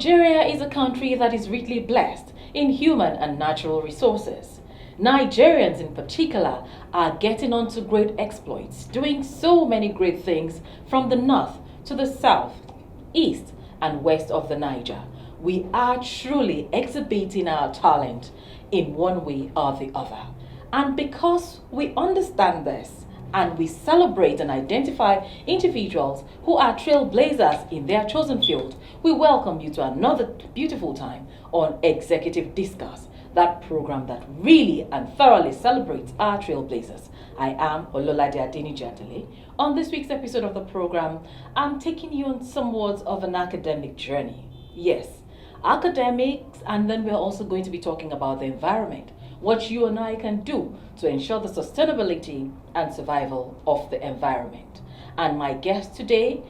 Nigeria is a country that is richly blessed in human and natural resources. Nigerians in particular are getting on to great exploits, doing so many great things from the north to the south, east and west of the Niger. We are truly exhibiting our talent in one way or the other. And because we understand this, and we celebrate and identify individuals who are trailblazers in their chosen field, we welcome you to another beautiful time on Executive Discourse, that program that really and thoroughly celebrates our trailblazers. I am Ololade Adeni. On this week's episode of the program, I'm taking you on somewhat of an academic journey. Yes, academics, and then we're also going to be talking about the environment, what you and I can do to ensure the sustainability and survival of the environment. And my guest today,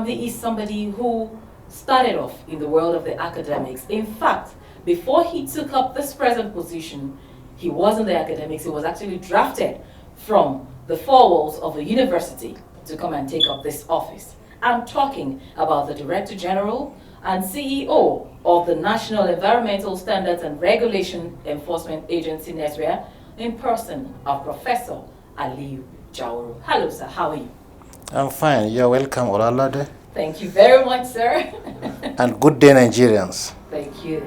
he is somebody who started off in the world of the academics. In fact, before he took up this present position, he wasn't the academics, he was actually drafted from the four walls of a university to come and take up this office. I'm talking about the Director General and CEO of the National Environmental Standards and Regulation Enforcement Agency, NTA, in person of Professor Aliyu, Jauro. Hello, sir. How are you? I'm fine. You're welcome, Olalade. Thank you very much, sir. And good day, Nigerians. Thank you.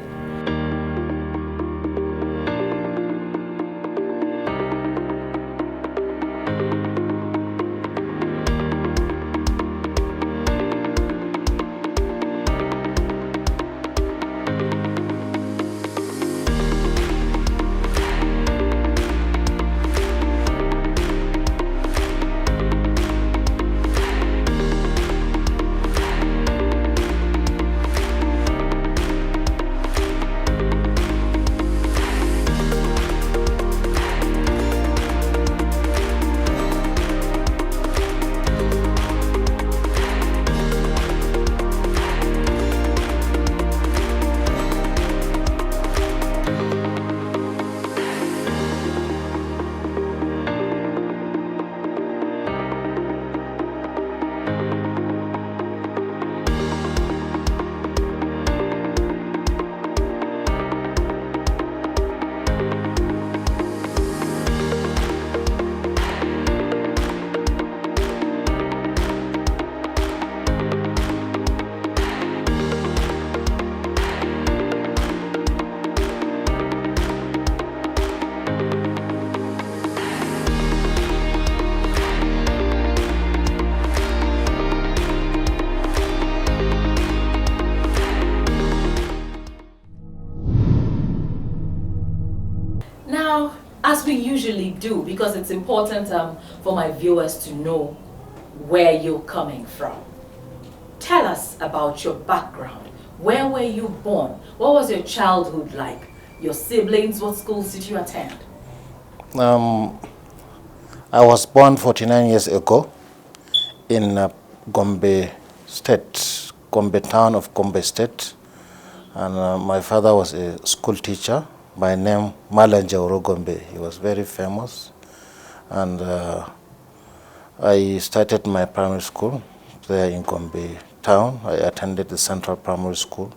Now, as we usually do, because it's important for my viewers to know where you're coming from, tell us about your background. Where were you born? What was your childhood like? Your siblings, what schools did you attend? I was born 49 years ago in Gombe State, Gombe town of Gombe State. And my father was a school teacher by name Jauro Gombe. He was very famous. And I started my primary school there in Gombe town. I attended the Central Primary School.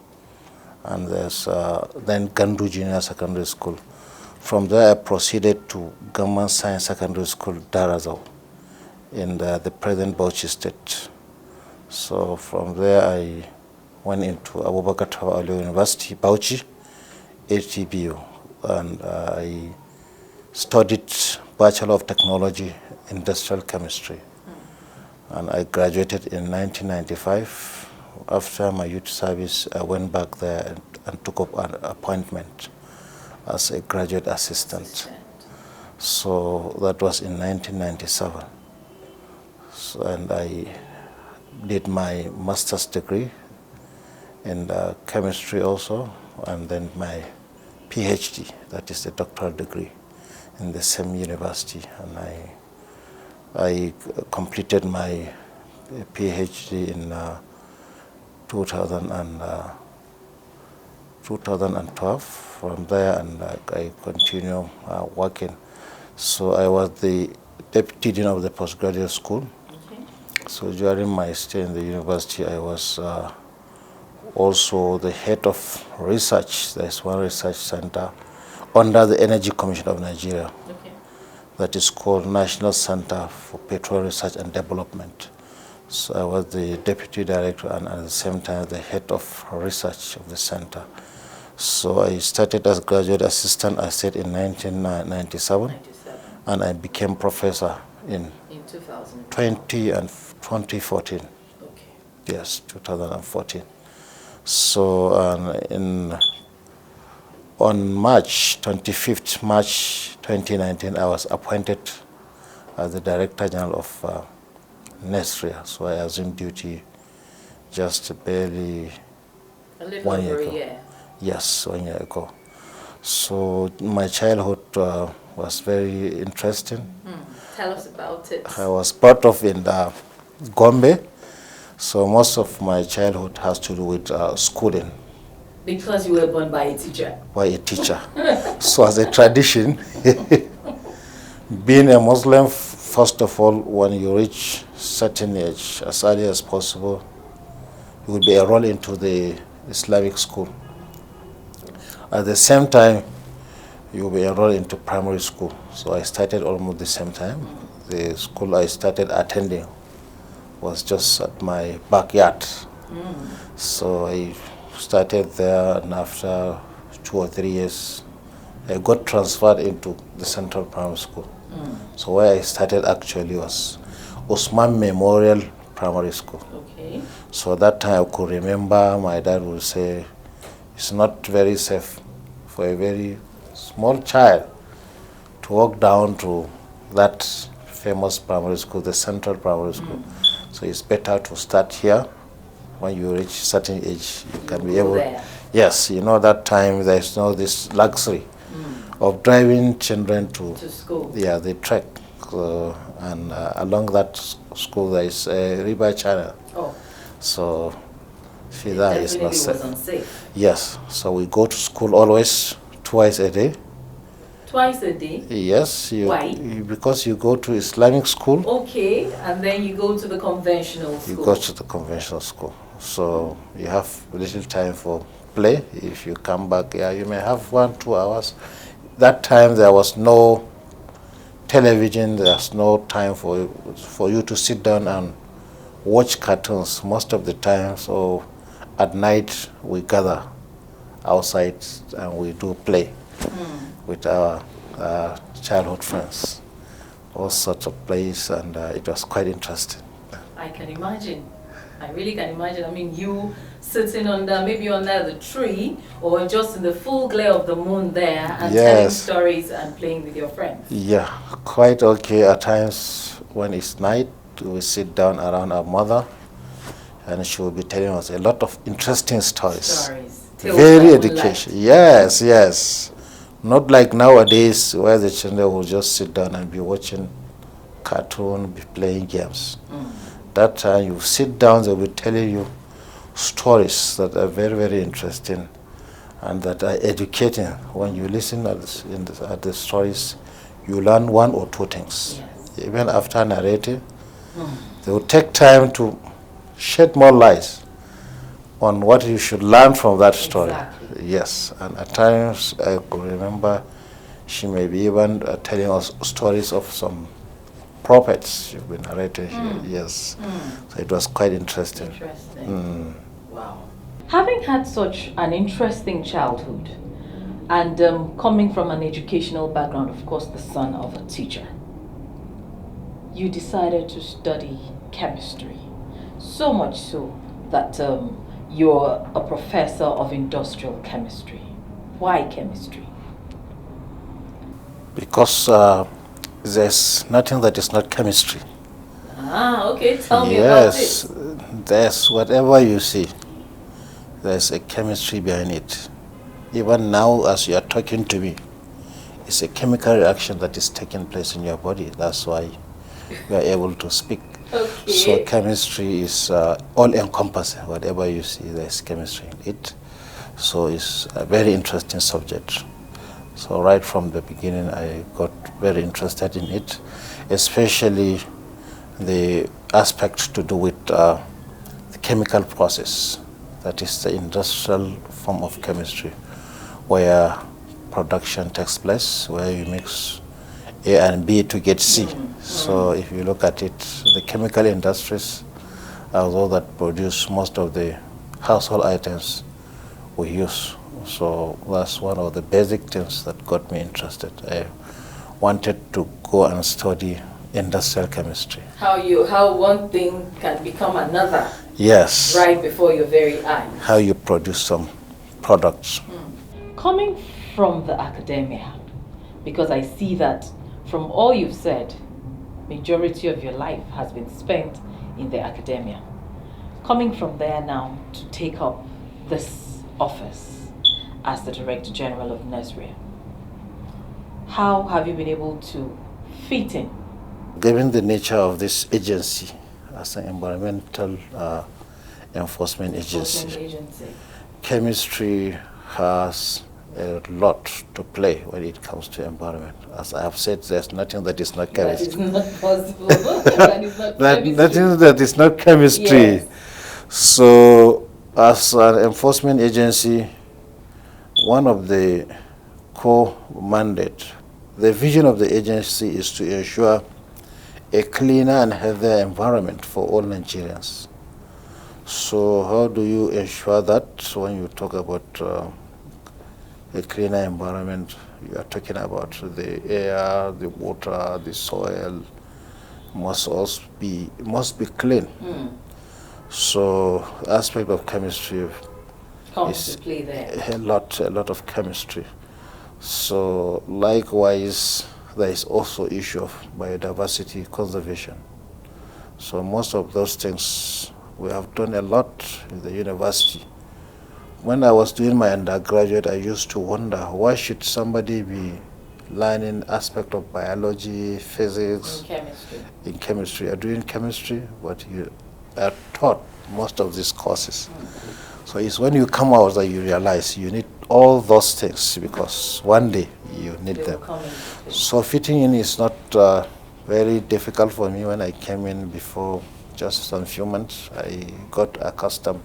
And there's then Gandu Junior Secondary School. From there I proceeded to Government Science Secondary School, Darazau, in the present Bauchi State. So from there I went into Abubakar Tafawa Aliyu University, Bauchi, HTBU, and I studied Bachelor of Technology, Industrial Chemistry. And I graduated in 1995. After my youth service, I went back there and took up an appointment as a graduate assistant. So that was in 1997. So, and I did my master's degree in chemistry also, and then my PhD, that is the doctoral degree, in the same university. And I completed my PhD in 2012. From there, and I continue working. So I was the deputy dean of the postgraduate school. Okay. So during my stay in the university, I was also the head of research. There's one research center under the Energy Commission of Nigeria. Okay. That is called National Center for Petroleum Research and Development. So I was the deputy director and at the same time the head of research of the center. So I started as graduate assistant, I said, in 1997, and I became professor in 2014. Okay. Yes, 2014. So on March 25th, March 2019, I was appointed as the Director General of Nesria. So I assumed duty just barely A little 1 year over ago. a year. Yes, 1 year ago. So my childhood was very interesting. Tell us about it. I was brought up in Gombe, so most of my childhood has to do with schooling. Because you were born by a teacher. By a teacher. So as a tradition, being a Muslim, first of all, when you reach certain age, as early as possible, you will be enrolled into the Islamic school. At the same time, you will be enrolled into primary school. So I started almost the same time. The school I started attending was just at my backyard. So I started there, and after 2 or 3 years, I got transferred into the Central Primary School. So where I started actually was Usman Memorial Primary School. Okay. So at that time I could remember my dad would say, it's not very safe for a very small child to walk down to that famous primary school, the Central Primary School. So it's better to start here. When you reach certain age, you can be able. There. Yes, that time there's no this luxury of driving children to school. Yeah, they trek, and along that school there is a river channel. Oh. So that is not safe. Was unsafe. Yes, so we go to school always twice a day. Twice a day? Yes. Why? Because you go to Islamic school. Okay, and then you go to the conventional school. You go to the conventional school. So you have little time for play. If you come back, you may have 1-2 hours. That time there was no television, there's no time for you to sit down and watch cartoons most of the time. So at night we gather outside and we do play with our childhood friends, all sorts of plays, and it was quite interesting. I can imagine. I really can imagine. I mean, you sitting maybe under the tree or just in the full glare of the moon there and telling stories and playing with your friends. Yeah, quite okay. At times when it's night, we sit down around our mother and she will be telling us a lot of interesting stories. Very educational. Yes, yes. Not like nowadays where the children will just sit down and be watching cartoon, be playing games. That time you sit down, they will tell you stories that are very, very interesting and that are educating. When you listen at the stories, you learn 1 or 2 things. Yes. Even after narrating, they will take time to shed more light on what you should learn from that story. Exactly. Yes, and at times I could remember she may be even telling us stories of some prophets you've been narrating here. Yes. So it was quite interesting. Wow. Having had such an interesting childhood and coming from an educational background, of course the son of a teacher, you decided to study chemistry. So much so that you're a professor of industrial chemistry. Why chemistry? Because there's nothing that is not chemistry. Okay. Tell me about it. Yes, there's whatever you see, there's a chemistry behind it. Even now, as you are talking to me, it's a chemical reaction that is taking place in your body. That's why you are able to speak. Okay. So chemistry is all-encompassing. Whatever you see, there's chemistry in it. So it's a very interesting subject. So right from the beginning, I got very interested in it, especially the aspect to do with the chemical process that is the industrial form of chemistry, where production takes place, where you mix A and B to get C. So if you look at it, the chemical industries are those that produce most of the household items we use. So that's one of the basic things that got me interested. I wanted to go and study industrial chemistry. How one thing can become another. Yes. Right before your very eyes. How you produce some products. Coming from the academia, because I see that from all you've said, majority of your life has been spent in the academia. Coming from there now to take up this office as the Director General of NSRIA, how have you been able to fit in? Given the nature of this agency as an environmental enforcement agency, chemistry has a lot to play when it comes to environment. As I have said, there's nothing that is not chemistry. That is not possible. That is not chemistry. Nothing that is not chemistry. Yes. So, as an enforcement agency, one of the core mandate, the vision of the agency is to ensure a cleaner and healthier environment for all Nigerians. So how do you ensure that? When you talk about a cleaner environment, you are talking about the air, the water, the soil must be clean. So aspect of chemistry comes to play there. A lot of chemistry. So likewise, there is also issue of biodiversity conservation. So most of those things we have done a lot in the university. When I was doing my undergraduate, I used to wonder, why should somebody be learning aspect of biology, physics, in chemistry? You're doing chemistry, but you are taught most of these courses. So it's when you come out that you realize you need all those things, because one day you need them. So fitting in is not very difficult for me. When I came in before just some few months, I got accustomed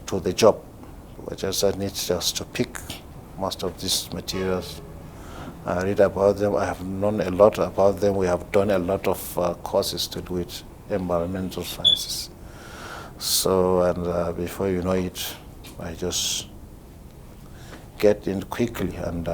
to the job. I just need just to pick most of these materials. I read about them. I have known a lot about them. We have done a lot of courses to do with environmental sciences. So, and before you know it, I just get in quickly, and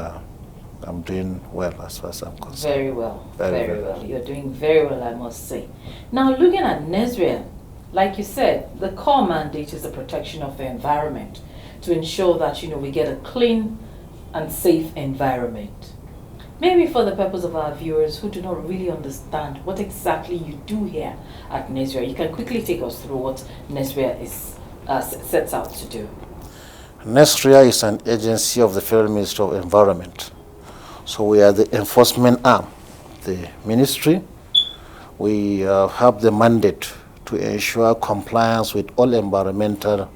I'm doing well as far as I'm concerned. Very well, very well. You're doing very well, I must say. Now, looking at NSRIA, like you said, the core mandate is the protection of the environment to ensure that, we get a clean and safe environment. Maybe for the purpose of our viewers who do not really understand what exactly you do here at NSRIA, you can quickly take us through what NSRIA is sets out to do. NSRIA is an agency of the Federal Ministry of Environment. So we are the enforcement arm, the ministry. We have the mandate to ensure compliance with all environmental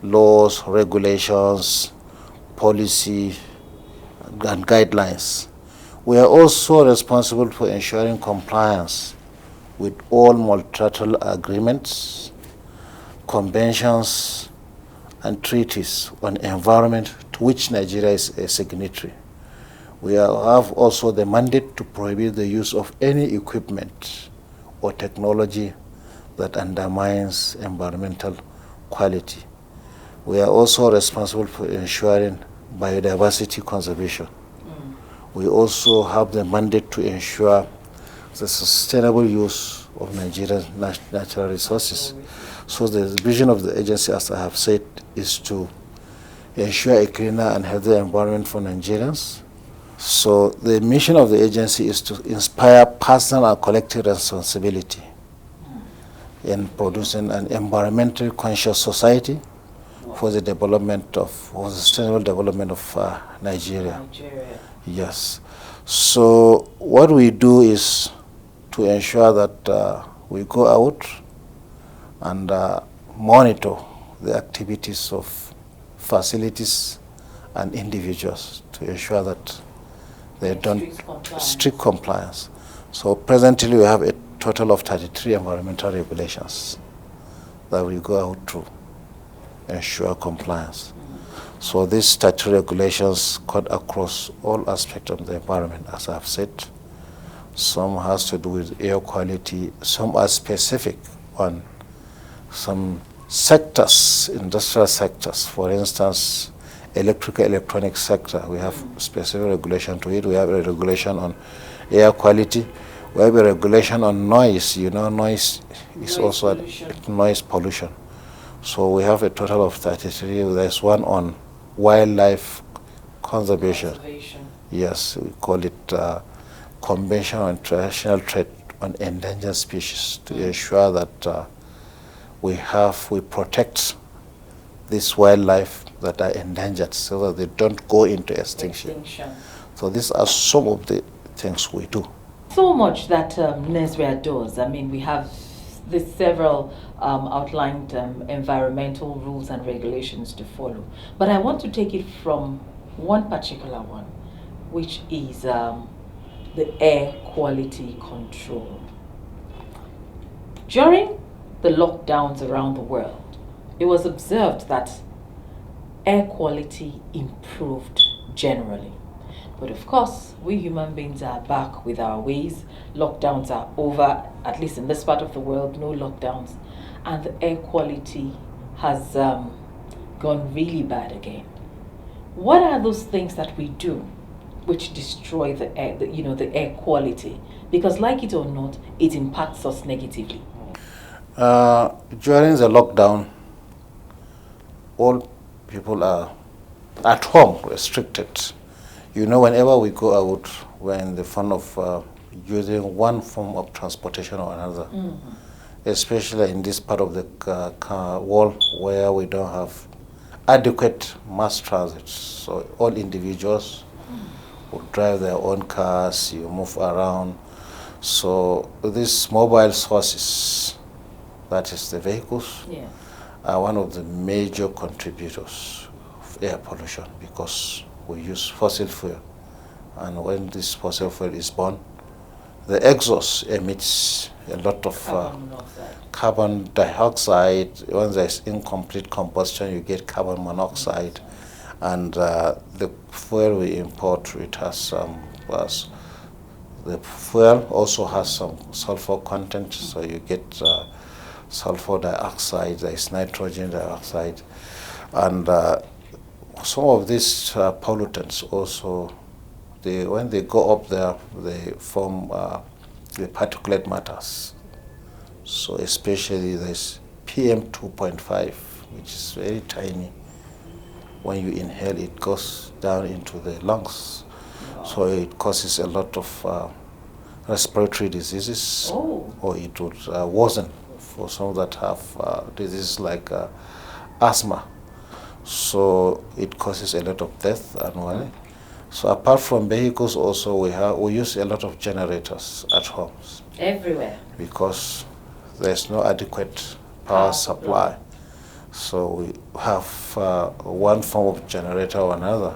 laws, regulations, policy, and guidelines. We are also responsible for ensuring compliance with all multilateral agreements, conventions, and treaties on environment to which Nigeria is a signatory. We have also the mandate to prohibit the use of any equipment or technology that undermines environmental quality. We are also responsible for ensuring biodiversity conservation. We also have the mandate to ensure the sustainable use of Nigeria's natural resources. So the vision of the agency, as I have said, is to ensure a cleaner and healthier environment for Nigerians. So the mission of the agency is to inspire personal and collective responsibility in producing an environmentally conscious society for the sustainable development of Nigeria. Yes. So what we do is to ensure that we go out and monitor the activities of facilities and individuals to ensure that they done strict compliance. So presently we have a total of 33 environmental regulations that we go out through. ensure compliance. So these statutory regulations cut across all aspects of the environment, as I've said. Some has to do with air quality, some are specific on some sectors, industrial sectors. For instance, electronic sector, we have specific regulation to it. We have a regulation on air quality. We have a regulation on noise. You know, noise is also noise pollution. So we have a total of 33. There's one on wildlife conservation. Yes, we call it Convention on International Trade on Endangered Species, to ensure that we protect this wildlife that are endangered so that they don't go into extinction. So these are some of the things we do. So much that NSREA does. I mean, we have these several outlined environmental rules and regulations to follow. But I want to take it from one particular one, which is the air quality control. During the lockdowns around the world, it was observed that air quality improved generally. But of course, we human beings are back with our ways. Lockdowns are over, at least in this part of the world, no lockdowns. And the air quality has gone really bad again. What are those things that we do which destroy the air, the air quality? Because like it or not, it impacts us negatively. During the lockdown, all people are at home, restricted. You know, whenever we go out, we're in the fun of using one form of transportation or another, especially in this part of the world where we don't have adequate mass transit. So all individuals will drive their own cars, you move around. So these mobile sources, that is the vehicles, are one of the major contributors of air pollution, because we use fossil fuel, and when this fossil fuel is burned, the exhaust emits a lot of carbon dioxide. When there's incomplete combustion, you get carbon monoxide, and the fuel we import, it has the fuel also has some sulfur content, so you get sulfur dioxide, there is nitrogen dioxide, and some of these pollutants also, when they go up there, they form the particulate matters. So especially this PM 2.5, which is very tiny. When you inhale, it goes down into the lungs. So it causes a lot of respiratory diseases, or it would worsen for some that have diseases like asthma. So it causes a lot of death annually. So apart from vehicles, also we use a lot of generators at homes. Everywhere. Because there's no adequate power supply. So we have one form of generator or another.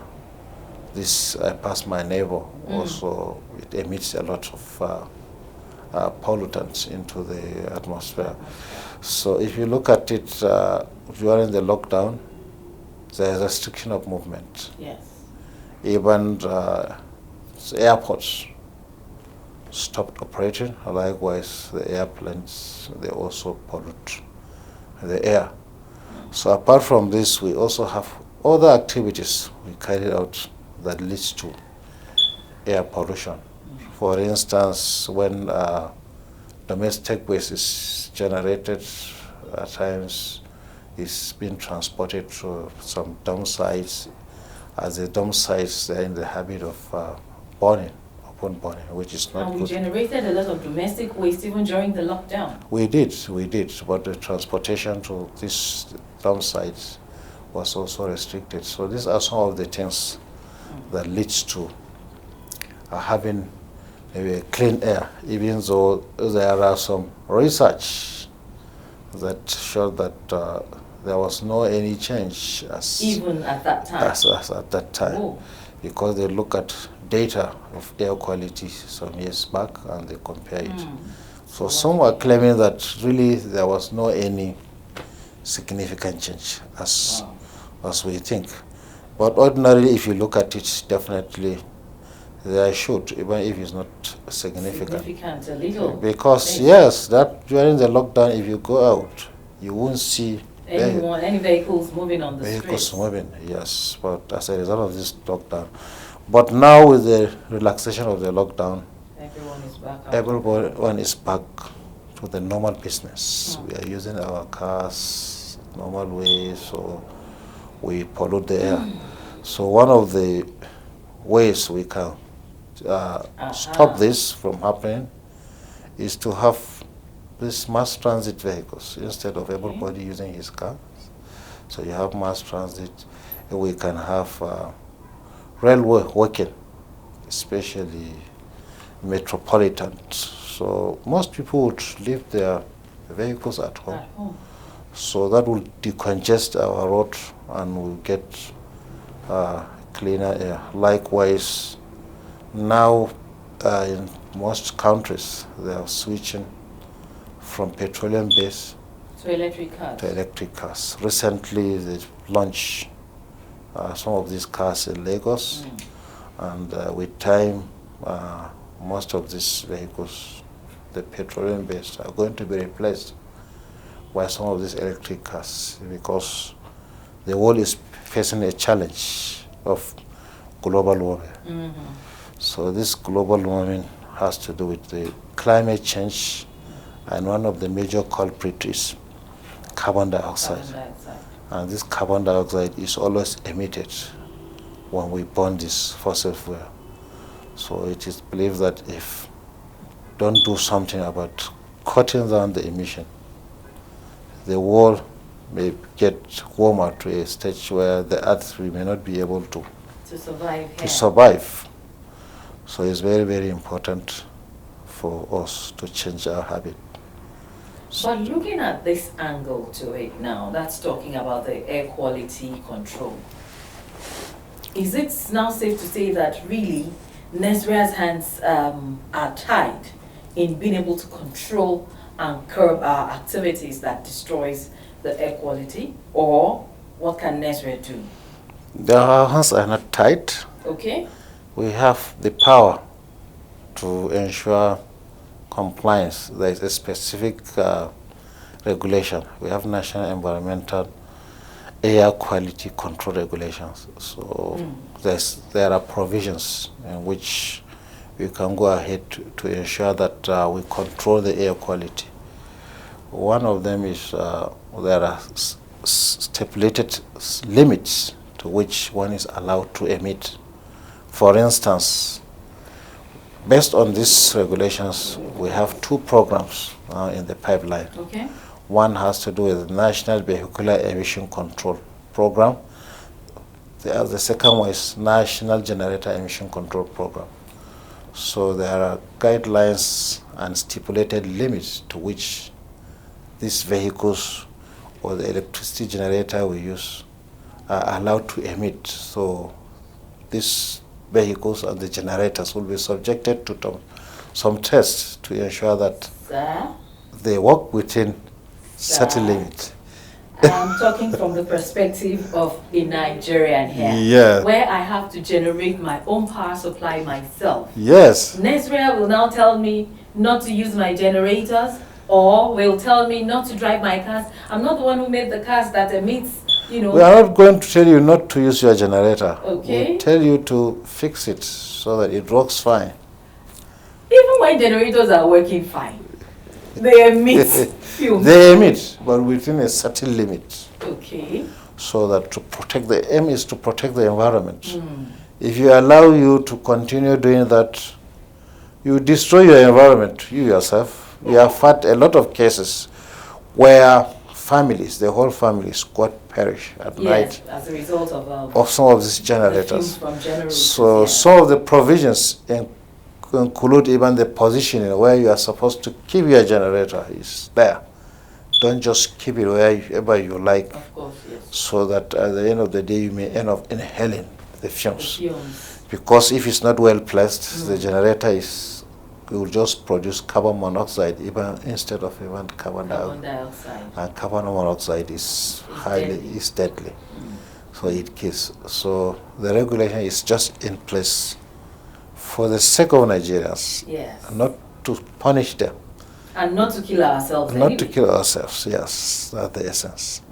This, I passed my neighbor, also it emits a lot of pollutants into the atmosphere. So if you look at it, during the lockdown, there is restriction of movement. Yes. Even airports stopped operating. Likewise, the airplanes, they also pollute the air. So apart from this, we also have other activities we carry out that leads to air pollution. For instance, when domestic waste is generated, at times it's been transported to some dump sites. As the dump sites, they're in the habit of burning, open burning, which is not good. And we generated a lot of domestic waste even during the lockdown. We did, but the transportation to these dump sites was also restricted. So these are some of the things that leads to having maybe a clean air, even though there are some research that showed that there was no any change even at that time. As at that time, because they look at data of air quality some years back and they compare it. So some were claiming that really there was no any significant change as we think. But ordinarily, if you look at it, definitely there should, even if it's not significant. Significant, a little. Because yes, that during the lockdown, if you go out, you won't see any vehicles moving on the vehicles streets. moving. Yes, but as a result of this lockdown. But now with the relaxation of the lockdown, everyone is back to the normal business. We are using our cars normal way, so we pollute the air. So one of the ways we can stop this from happening is to have these mass transit vehicles instead of everybody using his car. So you have mass transit. We can have railway working, especially metropolitan. So most people would leave their vehicles at home. So that will decongest our road and we'll get cleaner air. Likewise, now in most countries they are switching from petroleum-based to electric cars. Recently, they launched some of these cars in Lagos, and with time, most of these vehicles, the petroleum-based, are going to be replaced by some of these electric cars because the world is facing a challenge of global warming. So this global warming has to do with the climate change, and one of the major culprits is carbon dioxide. And this carbon dioxide is always emitted when we burn this fossil fuel. So it is believed that if don't do something about cutting down the emission, the world may get warmer to a stage where the earth we may not be able to survive. So it's very, very important for us to change our habit. But looking at this angle to it now, that's talking about the air quality control. Is it now safe to say that really Nesria's hands are tied in being able to control and curb our activities that destroys the air quality? Or what can Nesria do? Our hands are not tied. Okay. We have the power to ensure compliance. There is a specific regulation. We have national environmental air quality control regulations. So there are provisions in which we can go ahead to ensure that we control the air quality. One of them is there are stipulated limits to which one is allowed to emit. For instance, based on these regulations, we have two programs in the pipeline. Okay. One has to do with the National Vehicular Emission Control Program. The second one is National Generator Emission Control Program. So there are guidelines and stipulated limits to which these vehicles or the electricity generator we use are allowed to emit. So these vehicles and the generators will be subjected to some tests to ensure that they work within certain limits. I'm talking from the perspective of a Nigerian here, where I have to generate my own power supply myself. Yes. Nesria will now tell me not to use my generators, or will tell me not to drive my cars. I'm not the one who made the cars that emits, We are not going to tell you not to use your generator. Okay. We'll tell you to fix it so that it works fine. Even when generators are working fine, they emit fumes. They emit, but within a certain limit. Okay. So that to protect the aim is to protect the environment. If you allow you to continue doing that, you destroy your environment, you yourself. We have had a lot of cases where families, the whole families, got perish at night as a result of some of these generators. From generators. So some of the provisions include even the positioning where you are supposed to keep your generator is there. Don't just keep it wherever you like. Of course, yes. So that at the end of the day you may end up inhaling the fumes. Because if it's not well placed, the generator is we will just produce carbon monoxide even instead of even carbon dioxide. And carbon monoxide is deadly. So it kills. So the regulation is just in place for the sake of Nigerians, not to punish them. And not to kill ourselves. Not to kill ourselves, yes, that's the essence.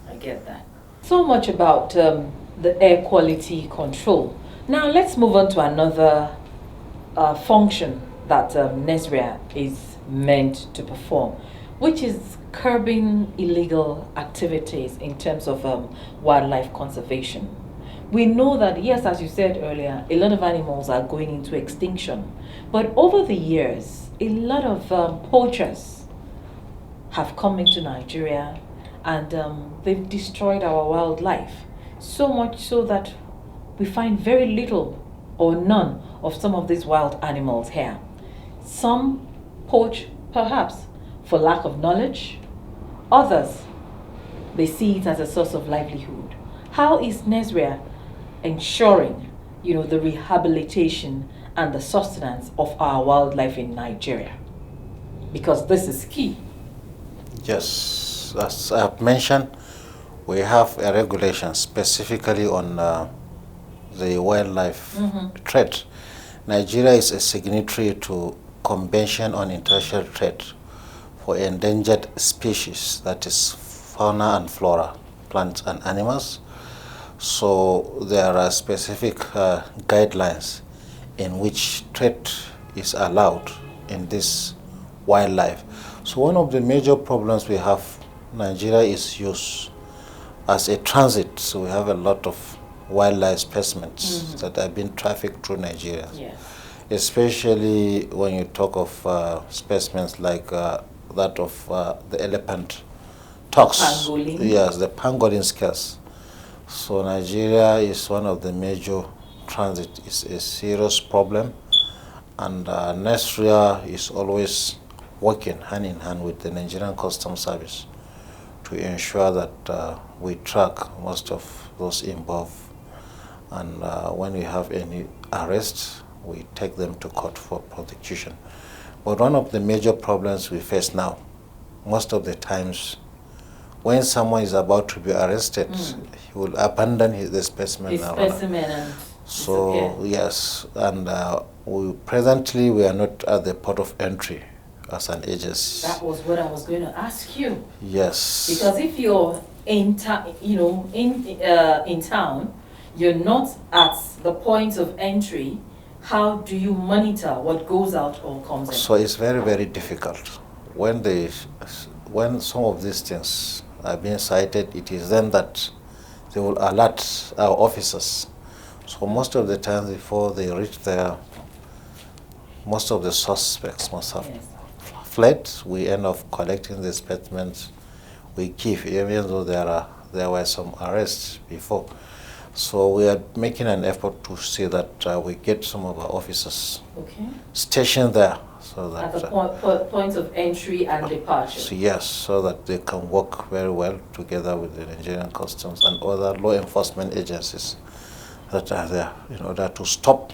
I get that. So much about the air quality control. Now let's move on to another function that NESRIA is meant to perform, which is curbing illegal activities in terms of wildlife conservation. We know that, yes, as you said earlier, a lot of animals are going into extinction. But over the years, a lot of poachers have come into Nigeria and they've destroyed our wildlife. So much so that we find very little or none of some of these wild animals here. Some poach perhaps for lack of knowledge. Others, they see it as a source of livelihood. How is NESRIA ensuring, the rehabilitation and the sustenance of our wildlife in Nigeria? Because this is key. Yes, as I have mentioned, we have a regulation specifically on the wildlife trade. Nigeria is a signatory to Convention on International Trade for Endangered Species, that is fauna and flora, plants and animals. So there are specific guidelines in which trade is allowed in this wildlife. So one of the major problems we have, Nigeria is used as a transit. So we have a lot of wildlife specimens that have been trafficked through Nigeria. Yes. Especially when you talk of specimens like that of the elephant tuks. Pangolin. Yes, the pangolin scales. So Nigeria is one of the major transit. It's a serious problem, and NESRIA is always working hand in hand with the Nigerian Customs Service to ensure that we track most of those involved, and when we have any arrests, we take them to court for prosecution. But one of the major problems we face now, most of the times, when someone is about to be arrested, he will abandon the specimen. And so yes, and presently we are not at the port of entry as an agency. That was what I was going to ask you. Yes. Because if you're in town, you're not at the point of entry. How do you monitor what goes out or comes in? So it's very, very difficult. When some of these things are being cited, it is then that they will alert our officers. So most of the time before they reach there, most of the suspects must have fled. We end up collecting the specimens we keep, even though there were some arrests before. So we are making an effort to see that we get some of our officers stationed there, so that at the point of entry and departure. So yes, so that they can work very well together with the Nigerian Customs and other law enforcement agencies that are there in order to stop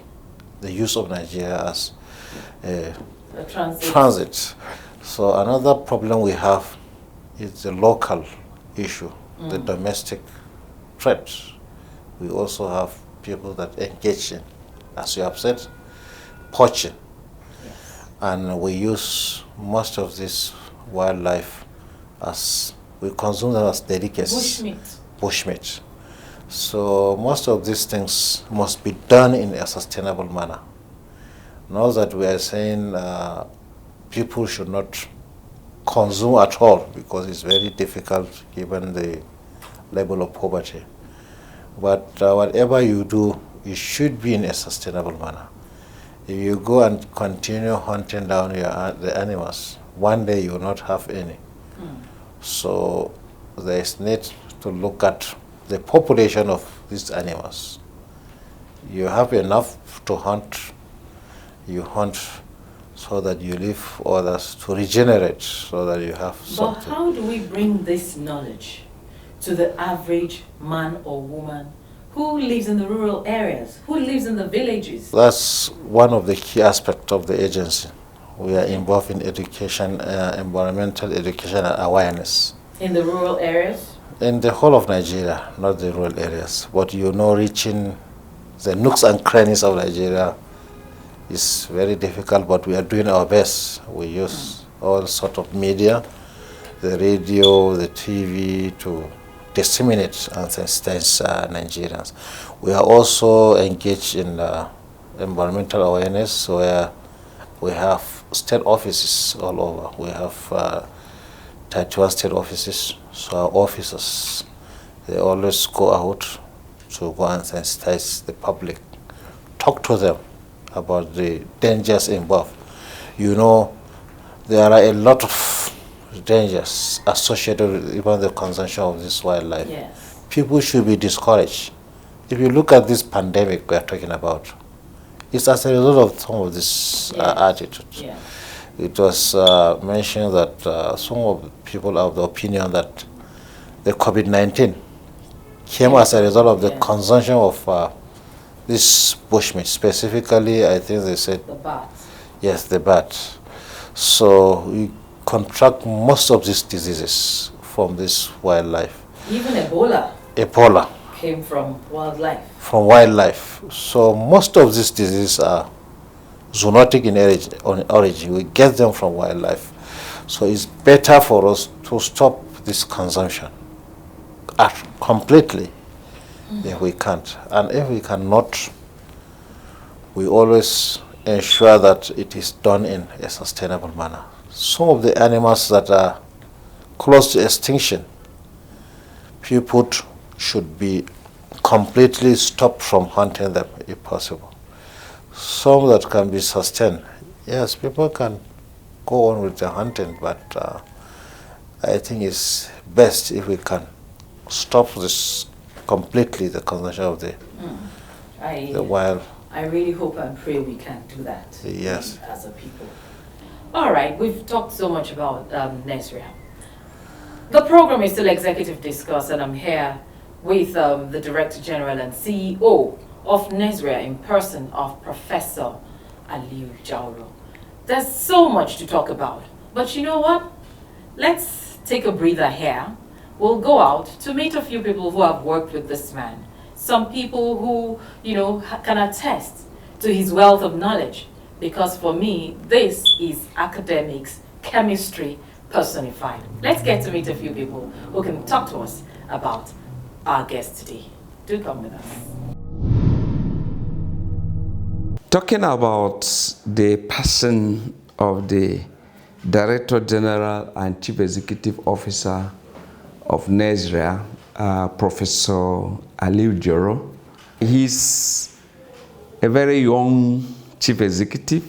the use of Nigeria as a transit. So another problem we have is the local issue, the domestic threat. We also have people that engage in, as you have said, poaching. Yes. And we use most of this wildlife as, we consume them as delicacies. Bushmeat. So most of these things must be done in a sustainable manner. Not that we are saying people should not consume at all, because it's very difficult given the level of poverty. But whatever you do, it should be in a sustainable manner. If you go and continue hunting down the animals, one day you will not have any. So there is need to look at the population of these animals. You have enough to hunt, you hunt so that you leave others to regenerate, so that you have something. But how do we bring this knowledge to the average man or woman Who lives in the rural areas? Who lives in the villages? That's one of the key aspects of the agency. We are involved in education, environmental education and awareness. In the rural areas? In the whole of Nigeria, not the rural areas. But reaching the nooks and crannies of Nigeria is very difficult, but we are doing our best. We use all sort of media, the radio, the TV, to disseminate and sensitize Nigerians. We are also engaged in environmental awareness, where we have state offices all over. We have 31 state offices, so our officers, they always go out to go and sensitize the public, talk to them about the dangers involved. There are a lot of dangers associated with even the consumption of this wildlife. Yes. People should be discouraged. If you look at this pandemic we are talking about, it's as a result of some of this attitude. Yes. It was mentioned that some of the people are of the opinion that the COVID-19 came as a result of the consumption of this bushmeat. Specifically, I think they said the bats. Yes, the bat. So we contract most of these diseases from this wildlife. Even Ebola. Ebola came from wildlife. From wildlife. So most of these diseases are zoonotic in origin. We get them from wildlife. So it's better for us to stop this consumption completely if we can't. And if we cannot, we always ensure that it is done in a sustainable manner. Some of the animals that are close to extinction, people should be completely stopped from hunting them if possible. Some that can be sustained, yes, people can go on with the hunting, but I think it's best if we can stop this completely, the consumption of the wild. I really hope and pray we can do that. Yes. As a people. All right, we've talked so much about Nesria. The program is still Executive Discourse, and I'm here with the Director General and CEO of Nesria in person of Professor Aliyu Jauro. There's so much to talk about, but you know what? Let's take a breather here. We'll go out to meet a few people who have worked with this man. Some people who, can attest to his wealth of knowledge. Because for me, this is academics, chemistry personified. Let's get to meet a few people who can talk to us about our guest today. Do come with us. Talking about the person of the Director General and Chief Executive Officer of Nesria, Professor Aliyu Jauro. He's a very young chief executive,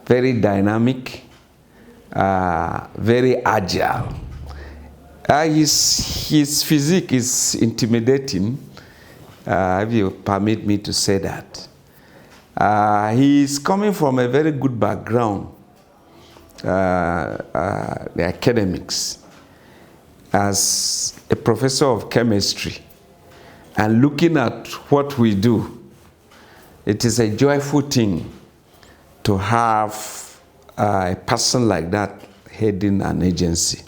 very dynamic, very agile. His physique is intimidating, if you permit me to say that. He's coming from a very good background, the academics, as a professor of chemistry, and looking at what we do, it is a joyful thing to have a person like that heading an agency.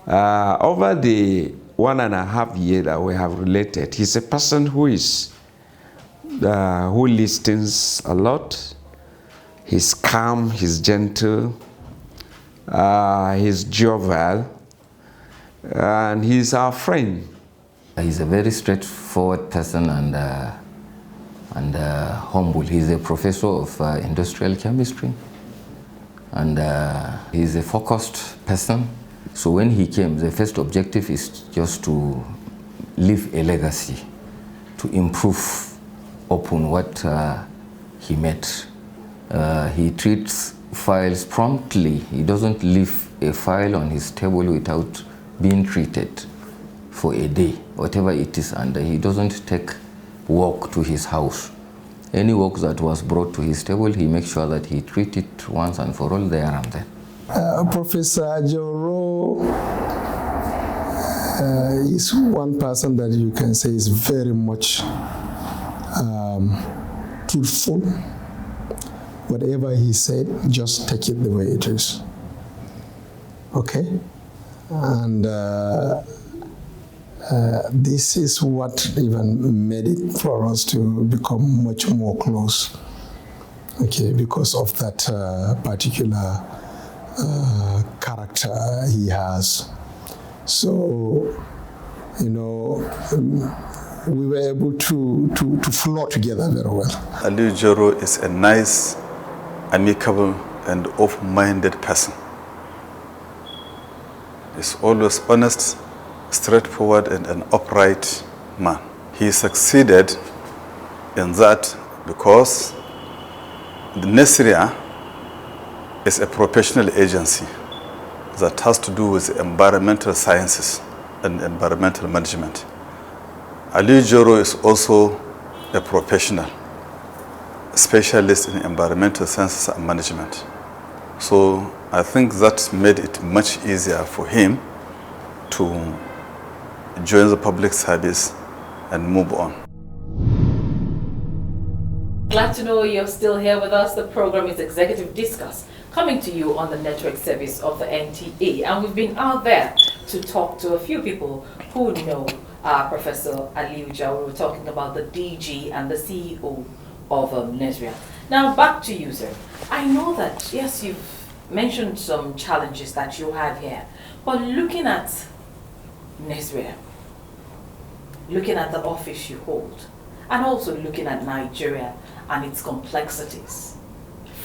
Over the 1.5 years that we have related, he's a person who listens a lot. He's calm, he's gentle, he's jovial, and he's our friend. He's a very straightforward person and humble. He's a professor of industrial chemistry, and he's a focused person. So when he came, the first objective is just to leave a legacy, to improve upon what he made. He treats files promptly. He doesn't leave a file on his table without being treated for a day, whatever it is, and he doesn't take work to his house. Any work that was brought to his table, he makes sure that he treats it once and for all there and then. Professor Jauro He's one person that you can say is very much truthful. Whatever he said, just take it the way it is. Okay? And this is what even made it for us to become much more close. Okay, because of that particular character he has. So, you know, we were able to flow together very well. Aliyu Jauro is a nice, amicable, and open-minded person. He's always honest, straightforward, and an upright man. He succeeded in that because the NTA is a professional agency that has to do with environmental sciences and environmental management. Aliyu Jauro is also a professional, specialist in environmental sciences and management. So I think that made it much easier for him to join the public service and move on. Glad to know you're still here with us. The program is Executive Discourse, coming to you on the network service of the NTA. And we've been out there to talk to a few people who know Professor Aliyu Jauro. We're talking about the DG and the CEO of NSRIA. Now back to you, sir. I know that, yes, you've mentioned some challenges that you have here, but looking at NSRIA, looking at the office you hold, and also looking at Nigeria and its complexities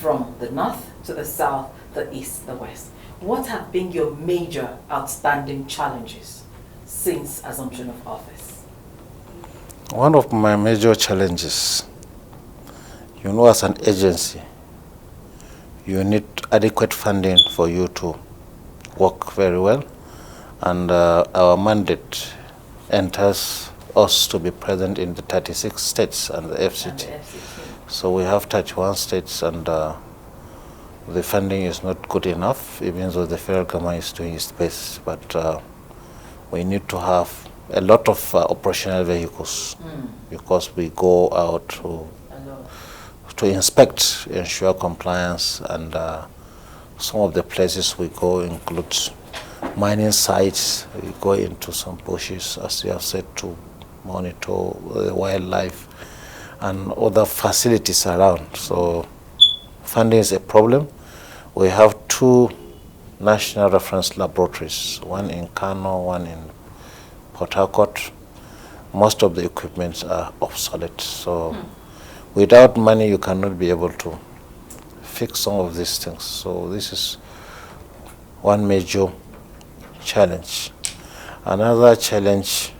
from the north to the south, the east, the west. What have been your major outstanding challenges since assumption of office? One of my major challenges, you know, as an agency, you need adequate funding for you to work very well. And our mandate enters us to be present in the 36 states and the FCT. So we have 31 states, and the funding is not good enough, even though the federal government is doing its best. But we need to have a lot of operational vehicles because we go out to inspect, ensure compliance, and some of the places we go includes mining sites. We go into some bushes, as you have said, to monitor the wildlife and other facilities around. So funding is a problem. We have 2 national reference laboratories, one in Kano, one in Port Harcourt. Most of the equipment are obsolete. So without money, you cannot be able to fix some of these things. So this is one major challenge. Another challenge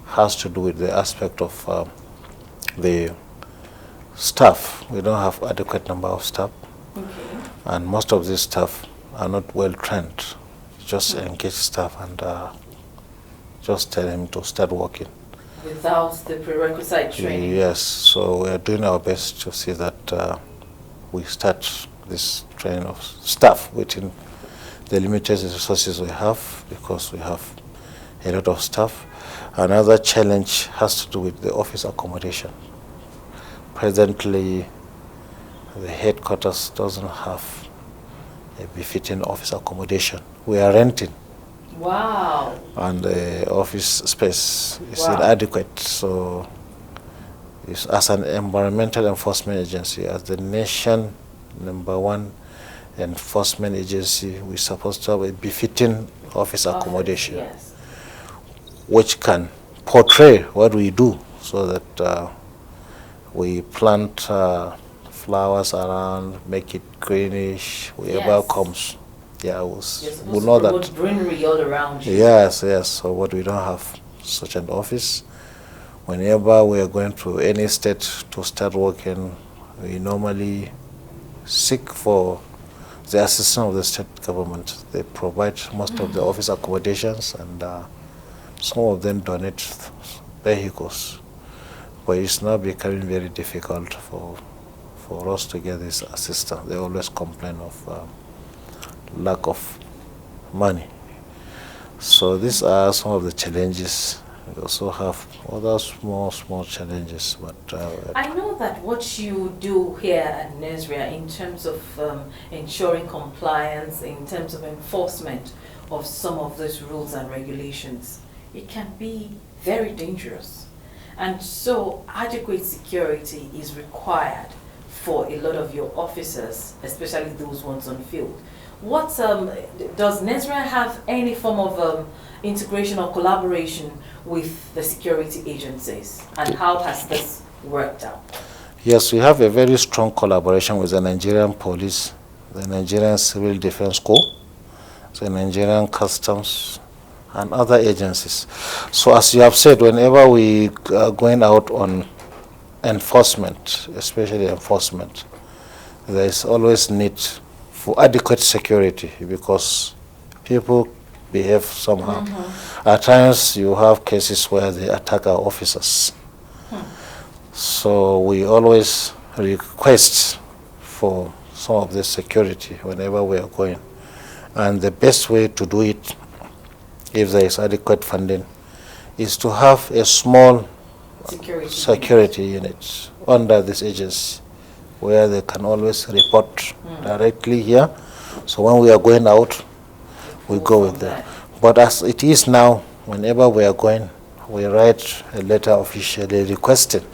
has to do with the aspect of the staff. We don't have adequate number of staff, and most of these staff are not well trained. Just engage staff and just tell him to start working. Without the prerequisite training? Yes, so we are doing our best to see that we start this training of staff within the limited resources we have, because we have a lot of staff. Another challenge has to do with the office accommodation. Presently, the headquarters doesn't have a befitting office accommodation. We are renting. Wow. And the office space is inadequate. So as an environmental enforcement agency, as the nation #1 enforcement agency, we're supposed to have a befitting office accommodation, yes, which can portray what we do, so that we plant flowers around, make it greenish, whoever comes. Yeah, we'll know that. Greenery all around you. Yes, yes. So what we don't have such an office. Whenever we are going to any state to start working, we normally seek for the assistance of the state government. They provide most of the office accommodations, and some of them donate vehicles. But it's now becoming very difficult for us to get this assistance. They always complain of lack of money. So these are some of the challenges. We also have other small challenges. But I know that what you do here at Nesria in terms of ensuring compliance, in terms of enforcement of some of those rules and regulations, it can be very dangerous. And so adequate security is required for a lot of your officers, especially those ones on field. What does Nesria have any form of integration or collaboration with the security agencies, and how has this worked out? Yes, we have a very strong collaboration with the Nigerian Police, the Nigerian Civil Defense Corps, the Nigerian Customs, and other agencies. So as you have said, whenever we are going out on enforcement, especially enforcement, there is always need for adequate security because people behave somehow. At times you have cases where they attack our officers. So we always request for some of the security whenever we are going. And the best way to do it, if there is adequate funding, is to have a small security unit under this agency where they can always report directly here. So when we are going out, we go with them. But as it is now, whenever we are going, we write a letter officially requesting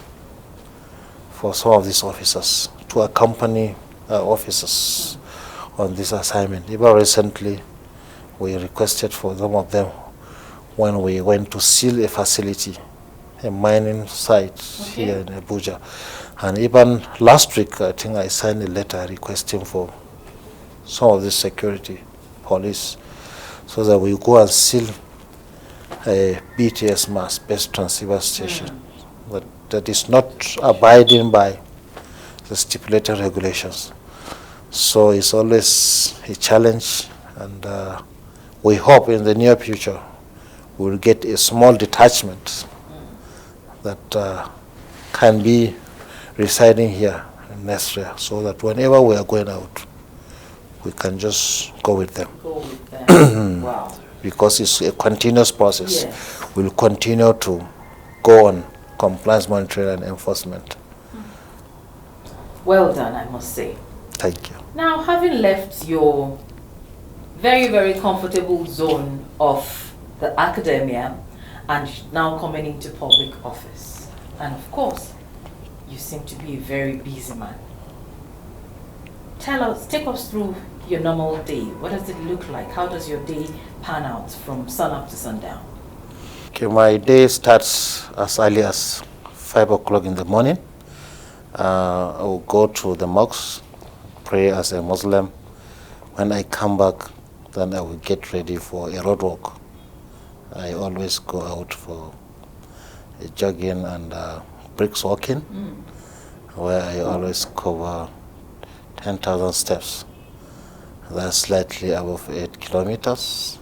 for some of these officers to accompany our officers on this assignment. Even recently, we requested for some of them when we went to seal a facility, a mining site here in Abuja. And even last week, I think I signed a letter requesting for some of the security police so that we go and seal a BTS mass best transceiver station that is not abiding by the stipulated regulations. So it's always a challenge, and we hope in the near future we'll get a small detachment that can be residing here in Nesria, so that whenever we are going out, we can just go with them. Go with them. Wow. Because it's a continuous process. Yes. We'll continue to go on compliance monitoring and enforcement. Well done, I must say. Thank you. Now, having left your very, very comfortable zone of the academia and now coming into public office, and of course, you seem to be a very busy man. Take us through your normal day. What does it look like? How does your day pan out from sun up to sundown? Okay, my day starts as early as 5 o'clock in the morning. I will go to the mosque, pray as a Muslim. When I come back, then I will get ready for a road walk. I always go out for a jogging and brisk walking, where I always cover 10,000 steps. That's slightly above 8 kilometers.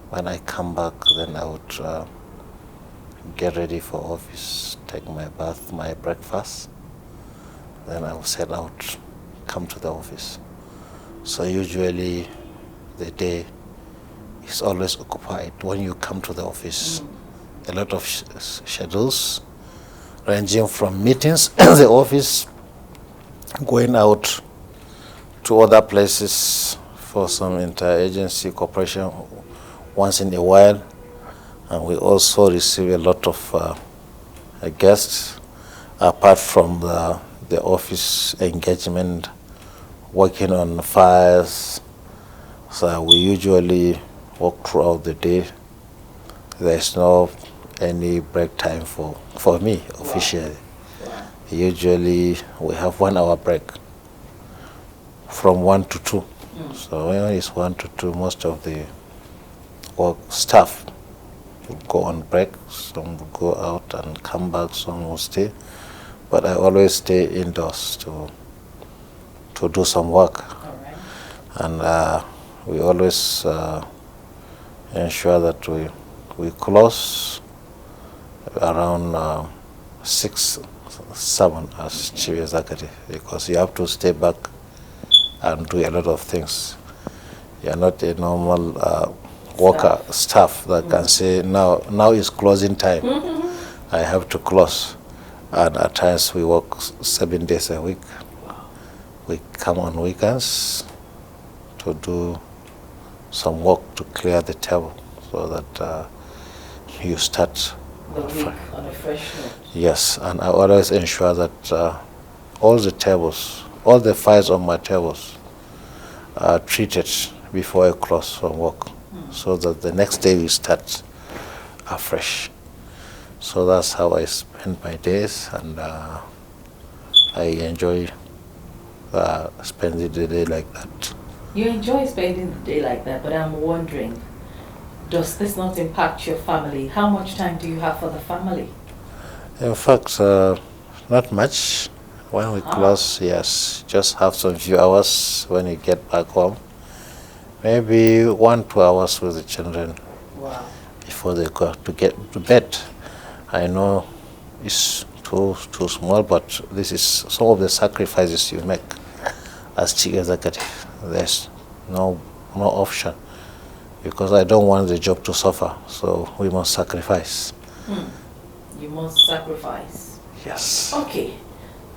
When I come back, then I would get ready for office, take my bath, my breakfast. Then I will set out, come to the office. So usually the day is always occupied when you come to the office. A lot of schedules, ranging from meetings in the office, going out to other places for some interagency cooperation once in a while. And we also receive a lot of guests apart from the office engagement, working on files. So we usually work throughout the day. There's no any break time for me officially. Usually we have 1 hour break from 1 to 2. So when it's 1 to 2, most of the work staff will go on break. Some will go out and come back, some will stay. But I always stay indoors to do some work. And we always ensure that we close around 6, 7 as chief executive, because you have to stay back and do a lot of things. You are not a normal worker staff that can say now is closing time. I have to close, and at times we work 7 days a week. We come on weekends to do some work to clear the table so that you start the week on a fresh note. Yes, and I always ensure that all the tables, all the files on my tables are treated before I close from work, so that the next day we start afresh. So that's how I spend my days, and I enjoy spending the day like that. You enjoy spending the day like that, but I'm wondering, does this not impact your family? How much time do you have for the family? In fact, not much. When we close, yes, just have some few hours when you get back home. Maybe 1-2 hours with the children. Wow. Before they go to get to bed. I know it's too small, but this is some of the sacrifices you make as chief executive. There's no option, because I don't want the job to suffer, so we must sacrifice. You must sacrifice. Yes. Okay.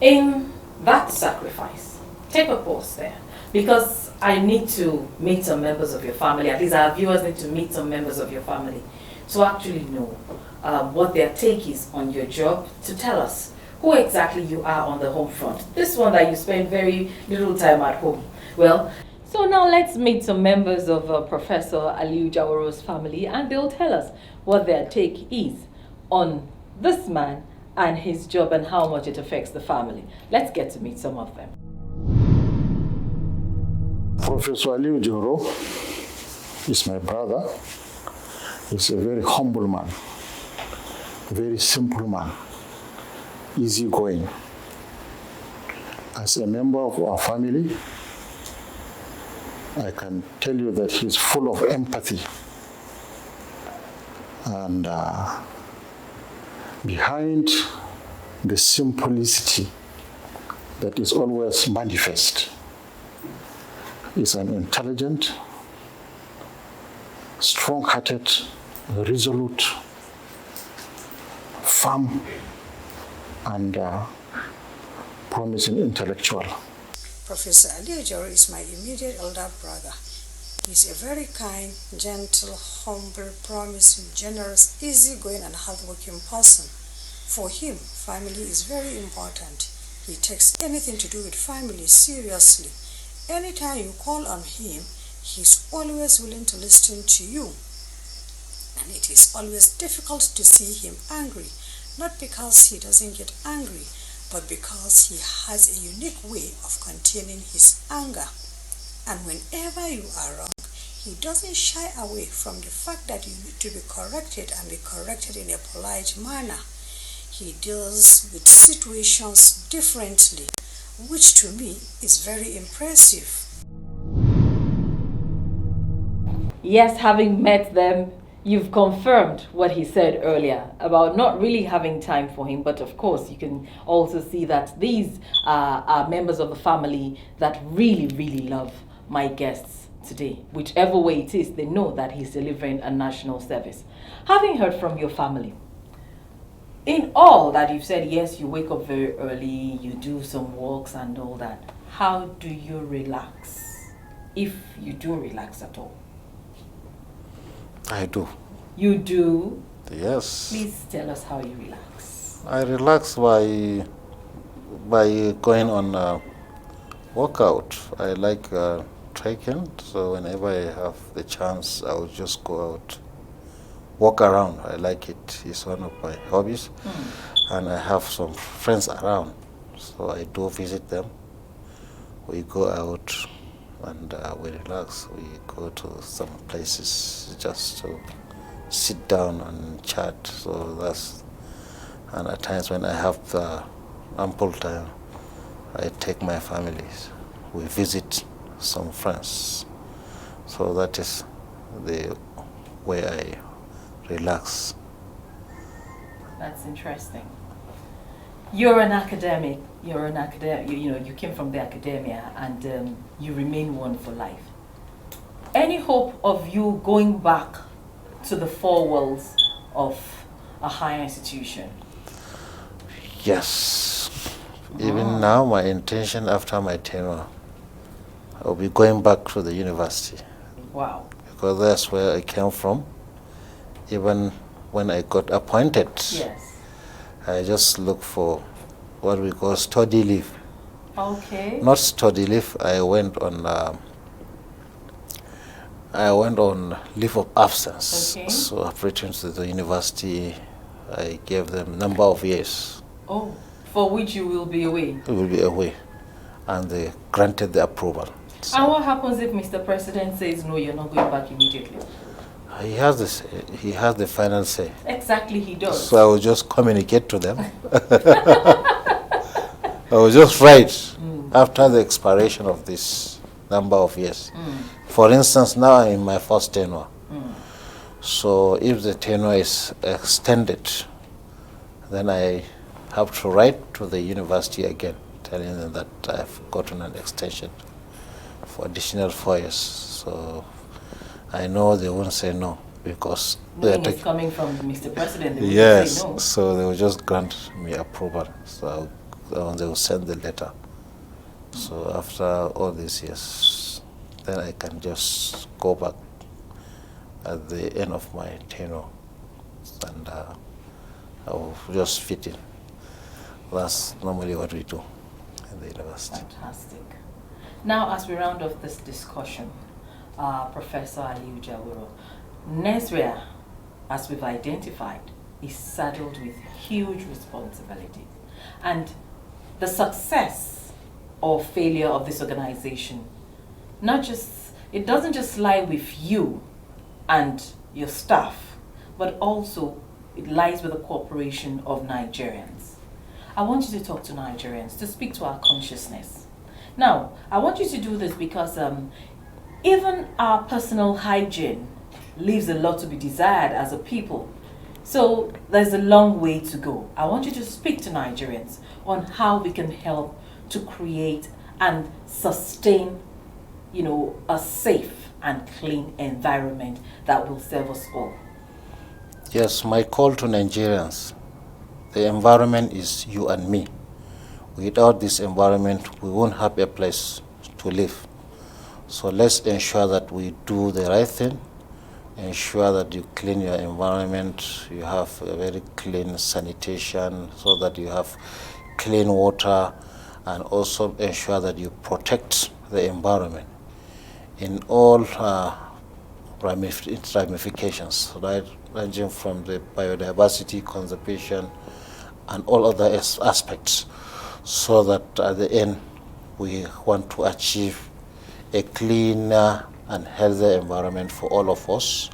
In that sacrifice, take a pause there, because I need to meet some members of your family. At least our viewers need to meet some members of your family to actually know what their take is on your job, to tell us who exactly you are on the home front. This one that you spend very little time at home. Well, so now let's meet some members of Professor Aliyu Jauro's family, and they'll tell us what their take is on this man and his job and how much it affects the family. Let's get to meet some of them. Professor Aliyu Jauro is my brother. He's a very humble man, very simple man, easygoing. As a member of our family, I can tell you that he's full of empathy. And behind the simplicity that is always manifest is an intelligent, strong-hearted, resolute, firm, and promising intellectual. Professor Aliyu Jauro is my immediate elder brother. He's a very kind, gentle, humble, promising, generous, easygoing, and hardworking person. For him, family is very important. He takes anything to do with family seriously. Anytime you call on him, he's always willing to listen to you. And it is always difficult to see him angry, not because he doesn't get angry, but because he has a unique way of containing his anger. And whenever you are wrong, he doesn't shy away from the fact that you need to be corrected, and be corrected in a polite manner. He deals with situations differently, which to me is very impressive. Yes, having met them, you've confirmed what he said earlier about not really having time for him. But of course, you can also see that these are members of the family that really, really love my guests today. Whichever way it is, they know that he's delivering a national service. Having heard from your family, in all that you've said, yes, you wake up very early, you do some walks and all that. How do you relax? If you do relax at all. I do. You do? Yes. Please tell us how you relax. I relax by going on a workout. I like trekking, so whenever I have the chance, I will just go out, walk around. I like it. It's one of my hobbies. And I have some friends around, so I do visit them. We go out and we relax. We go to some places just to sit down and chat. So that's, and at times when I have the ample time, I take my families. We visit some friends. So that is the way I relax. That's interesting. You're an academic. You know, you came from the academia, and you remain one for life. any hope of you going back to the four walls of a higher institution? Yes. Even now, my intention after my tenure, I'll be going back to the university. Wow. Because that's where I came from. Even when I got appointed, Yes. I just look for what we call study leave. Okay. Not study leave. I went on leave of absence. Okay. So operating to the university, I gave them number of years. Oh, for which you will be away. It will be away, and they granted the approval. So And what happens if Mr. President says no, you're not going back immediately? he has this. He has the final say. Exactly, he does. So I will just communicate to them. I will just write after the expiration of this number of years. For instance, now I'm in my first tenure. So if the tenure is extended, then I have to write to the university again, telling them that I've gotten an extension for additional 4 years. So I know they won't say no, because Knowing it's coming from Mr. President, they will yes, say no. so they will just grant me approval. So they will send the letter. So after all these years, then I can just go back at the end of my tenure, and I will just fit in. That's normally what we do in the university. Fantastic. Now, as we round off this discussion, Professor Aliyu Jauro, Nigeria, as we've identified, is saddled with huge responsibility. And the success or failure of this organization, it doesn't just lie with you and your staff, but also it lies with the cooperation of Nigerians. I want you to talk to Nigerians, to speak to our consciousness. Now, I want you to do this because even our personal hygiene leaves a lot to be desired as a people. So there's a long way to go. I want you to speak to Nigerians on how we can help to create and sustain, a safe and clean environment that will serve us all. Yes, my call to Nigerians, the environment is you and me. Without this environment, we won't have a place to live. So let's ensure that we do the right thing, ensure that you clean your environment, you have a very clean sanitation so that you have clean water, and also ensure that you protect the environment in all ramifications, right? Ranging from the biodiversity, conservation, and all other aspects, so that at the end we want to achieve a cleaner and healthier environment for all of us,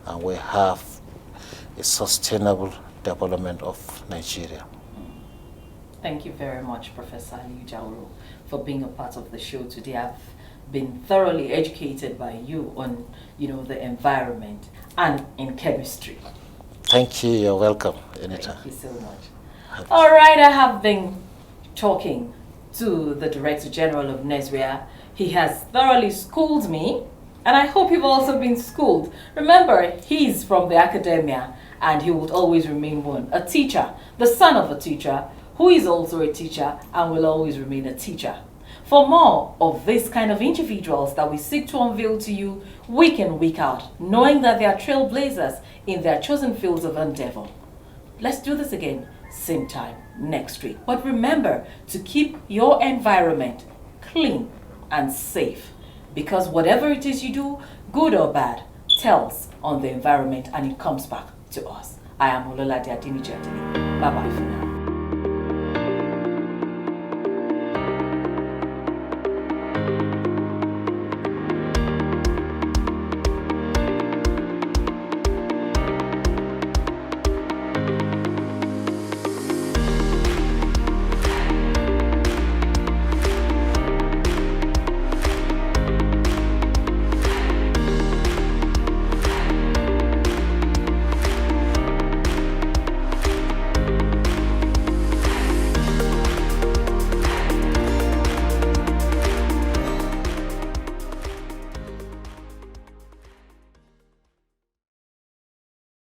and we have a sustainable development of Nigeria. Thank you very much, Professor Aliyu Jauro, for being a part of the show today. I've been thoroughly educated by you on, the environment and in chemistry. Thank you. You're welcome. Anytime. Thank you so much. All right, I have been talking to the Director General of Nigeria. He has thoroughly schooled me, and I hope you've also been schooled. Remember, he's from the academia, and he would always remain one, a teacher, the son of a teacher, who is also a teacher and will always remain a teacher. For more of this kind of individuals that we seek to unveil to you week in, week out, knowing that they are trailblazers in their chosen fields of endeavor. Let's do this again, same time next week. But remember to keep your environment clean and safe, because whatever it is you do, good or bad, tells on the environment and it comes back to us. I am Ololade Adini Jatini. Bye-bye for now.